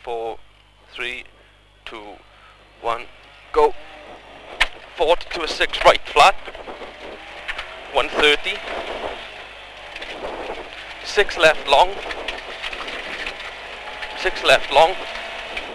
4, 3, 2, 1, go. 40 to a 6 right flat, 130, 6 left long, 6 left long,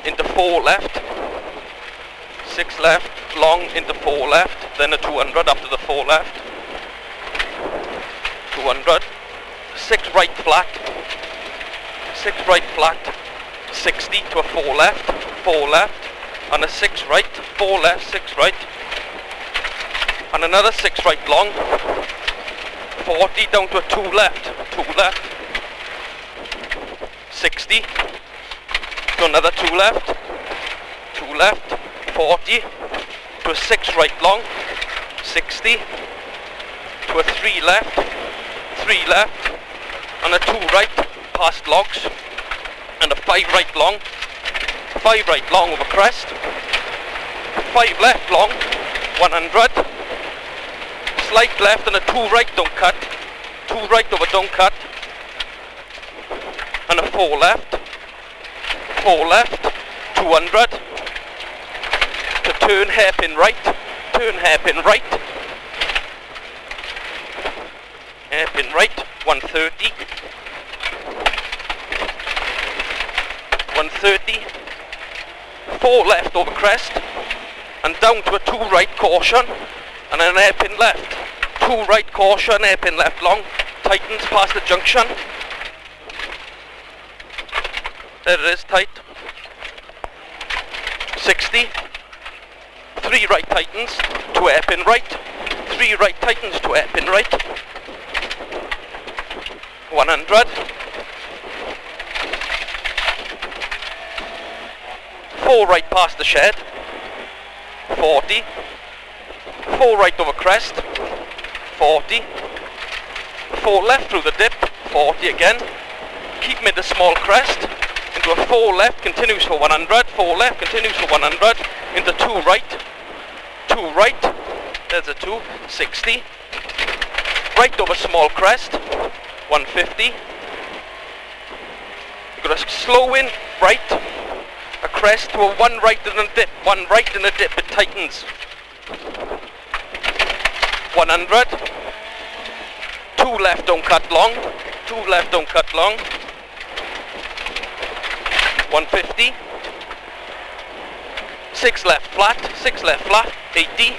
into 4 left, 6 left, long into 4 left, then a 200 after the 4 left, 200, 6 right flat, 6 right flat, 60 to a 4 left, 4 left, and a 6 right, 4 left, 6 right, and another 6 right long, 40 down to a 2 left, 2 left, 60 to another 2 left, 2 left, 40 to a 6 right long, 60 to a 3 left, 3 left, and a 2 right past logs, and a 5 right long, 5 right long over crest, 5 left long, 100, slight left and a 2 right don't cut, 2 right over don't cut, and a 4 left, 200, to turn hairpin right, hairpin right, 130, 4 left over crest, and down to a 2 right caution, and an hairpin left, 2 right caution, hairpin left long, tightens past the junction, there it is, tight, 60, 3 right tightens, 2 hairpin right, 3 right tightens, 2 hairpin right, 100, 4 right past the shed, 40, 4 right over crest, 40, 4 left through the dip, 40 again, keep mid the small crest, into a 4 left, continues for 100, 4 left, continues for 100, into 2 right, 2 right, there's a 2, 60, right over small crest, 150, you've got to slow in, right, a crest to a 1 right and a dip, 1 right and a dip, it tightens, 100, 2 left don't cut long, 2 left don't cut long, 150, 6 left flat, 6 left flat, 80,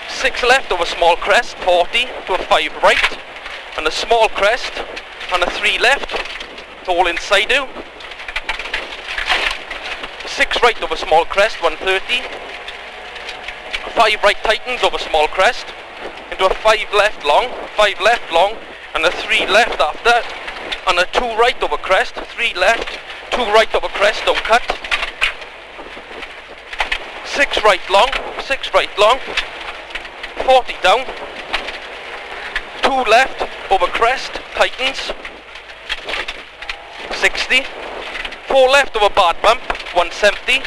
6 left over small crest, 40 to a 5 right, and a small crest, and a 3 left, it's all inside you, 6 right over small crest, 130, 5 right tightens over small crest, into a 5 left long, and a 3 left after, and a 2 right over crest, 3 left, 2 right over crest, don't cut, 6 right long, 40 down, 2 left over crest, tightens, 60, 4 left over bad bump, 170,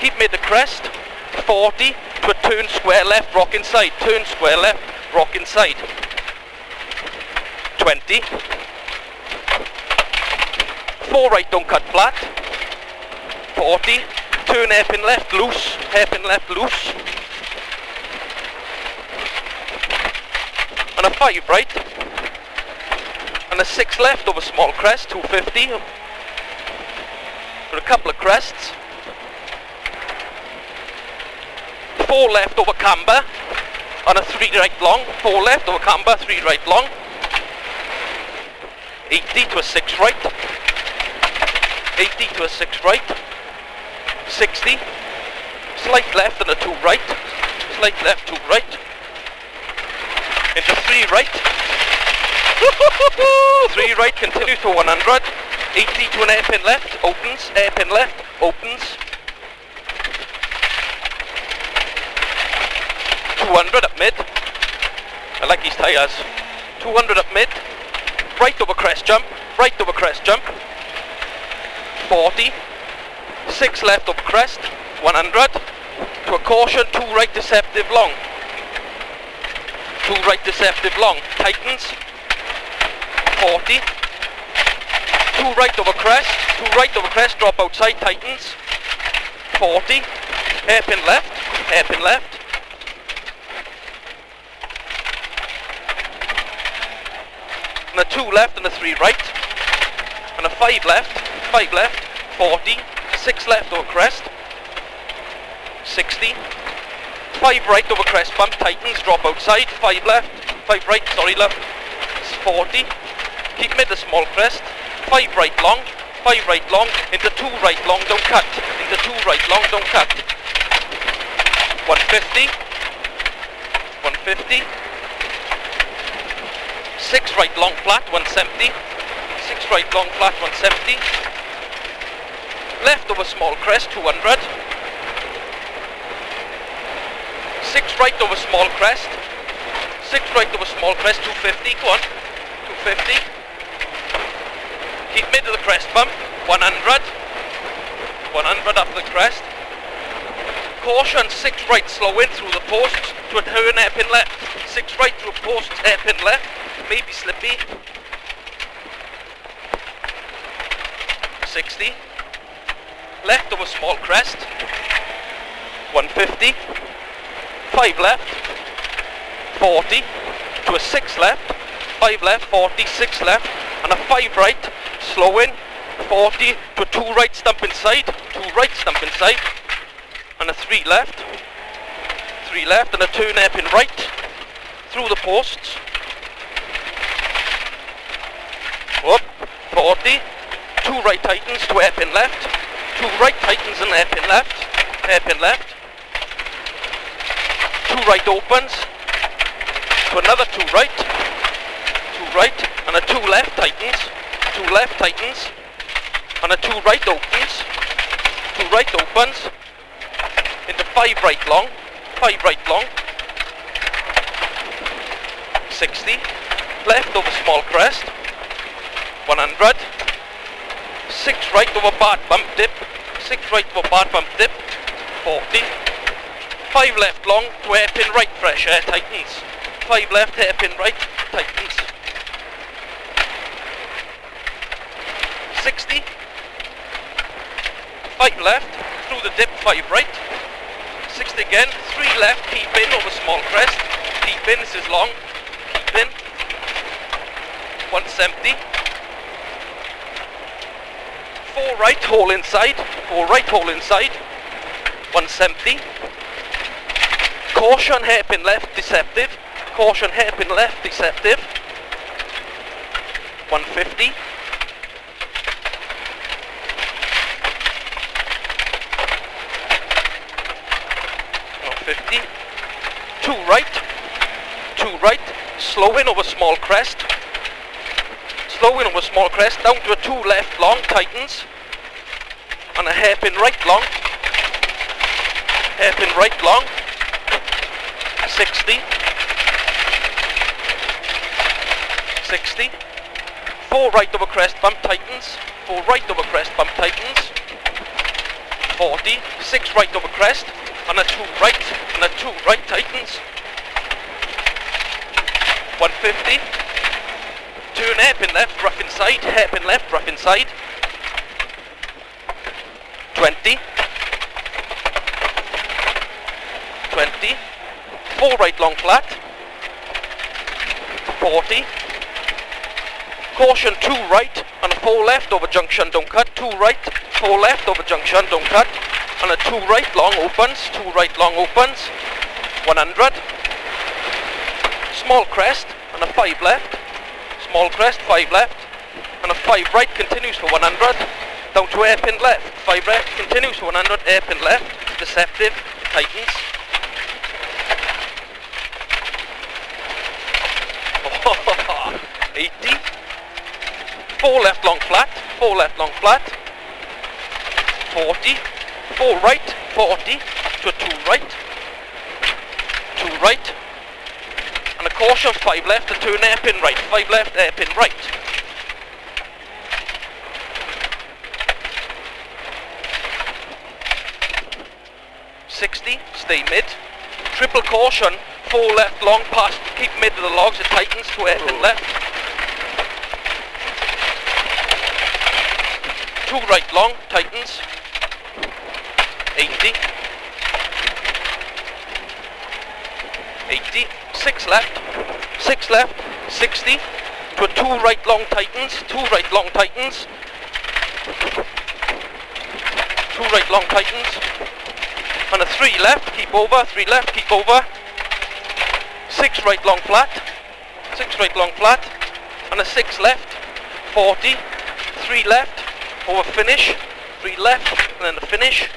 keep mid the crest, 40 to a turn square left, rock inside, turn square left, rock inside, 20, 4 right don't cut flat, 40, turn hairpin left loose, and a 5 right, and a 6 left over small crest, 250, with a couple of crests, 4 left over camber, and a 3 right long, 4 left over camber, 3 right long, 80 to a 6 right, 80 to a 6 right, 60, slight left and a 2 right, slight left, 2 right, into 3 right, 3 right, continues to 100, 80 to an hairpin left, opens, 200 up mid, I like these tyres, 200 up mid, right over crest jump, 40, 6 left over crest, 100, to a caution, 2 right deceptive long, tightens, 40, 2 right over crest, 2 right over crest, drop outside, tightens, 40, hairpin left, hairpin left, and a 2 left and a 3 right, and a 5 left, 40, 6 left over crest, 60, 5 right over crest bump, tightens, drop outside, 5 left, 5 right, sorry left, it's 40, keep mid a small crest, 5 right long, 5 right long, into 2 right long, don't cut, into 2 right long, don't cut, 150, 150, 6 right long flat, 170, 6 right long flat, 170, left over small crest, 200, 6 right over small crest, 6 right over small crest, 250, go on, 250, keep mid of the crest bump, 100, 100 up the crest, caution, 6 right slow in through the posts to a turn hairpin left, 6 right through posts, hairpin left, maybe slippy, 60, left over small crest, 150, 5 left, 40, to a 6 left, 5 left, 40, 6 left, and a 5 right, slow in, 40, to a 2 right stump inside, 2 right stump inside, and a 3 left, and a turn hairpin right, through the posts, up, 40, 2 right tightens to hairpin left, 2 right tightens and hairpin left, 2 right opens, to another 2 right, and a 2 left tightens, 2 left tightens, and a 2 right opens, 2 right opens, into 5 right long, 60, left over small crest, 100, 6 right over bad bump dip, 6 right over bad bump dip, 40, 5 left long to hairpin right fresh air, tightens, 5 left hairpin right, tightens, 60, 5 left, through the dip, 5 right, 60 again, 3 left, keep in over small crest, keep in, this is long, keep in, 170, 4 right, hole inside, 170, caution, hairpin left, deceptive, 150, 150, 2 right, slow in over small crest, down to a 2 left long, tightens, and a hairpin right long, 60, 4 right over crest bump, tightens, 40, 6 right over crest, and a 2 right, tightens, 150, turn hairpin left, rough inside, 20, 4 right long flat, 40, caution, 2 right, and a 4 left over junction, don't cut, 2 right, 4 left over junction, don't cut, and a 2 right long opens, 100, small crest, and a 5 left, and a 5 right continues for 100, down to hairpin left, 5 left continues for 100, hairpin left, deceptive, tightens, 80, 4 left long flat, 40, 4 right, 40, to a 2 right, and a caution, 5 left, to turn hairpin right, 5 left, hairpin right. 60, stay mid, triple caution, 4 left long past, keep mid of the logs, it tightens to hairpin left. 2 right long, tightens, 80, 80, 6 left, 6 left, 60, to a 2 right long tightens, 2 right long tightens, 2 right long tightens, and a 3 left, keep over, 3 left, keep over, 6 right long flat, 6 right long flat, and a 6 left, 40, 3 left, over finish, 3 left, and then the finish,